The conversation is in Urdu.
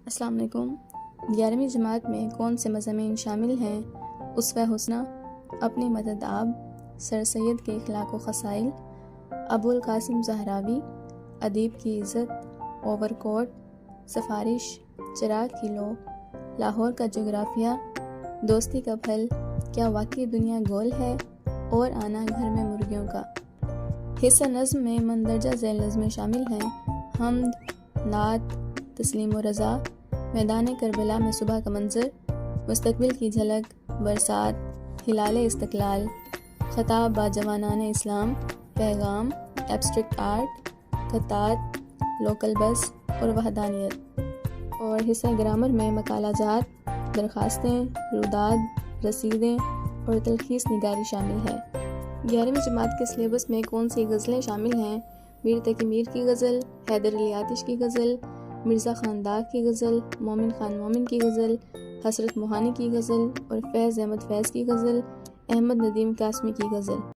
السلام علیکم۔ 11ویں جماعت میں کون سے مضامین شامل ہیں؟ اسوہ حسنہ، اپنی مدد آب، سر سید کے اخلاق و خصائل، ابو القاسم زہراوی، ادیب کی عزت، اوور کوٹ، سفارش، چراغ کی لو، لاہور کا جغرافیہ، دوستی کا پھل، کیا واقعی دنیا گول ہے، اور آنا گھر میں مرغیوں کا۔ حصہ نظم میں مندرجہ ذیل نظمیں شامل ہیں: حمد، نعت، تسلیم و رضا، میدان کربلا میں صبح کا منظر، مستقبل کی جھلک، برسات، ہلال استقلال، خطاب با جوانان اسلام، پیغام، ایبسٹریکٹ آرٹ، خطاط، لوکل بس اور وحدانیت۔ اور حصہ گرامر میں مقالہ جات، درخواستیں، روداد، رسیدیں اور تلخیص نگاری شامل ہے۔ 11ویں جماعت کے سلیبس میں کون سی غزلیں شامل ہیں؟ میر تقی میر کی غزل، حیدر علی آتش کی غزل، مرزا خان داغ کی غزل، مومن خان مومن کی غزل، حسرت موہانی کی غزل اور فیض احمد فیض کی غزل، احمد ندیم قاسمی کی غزل۔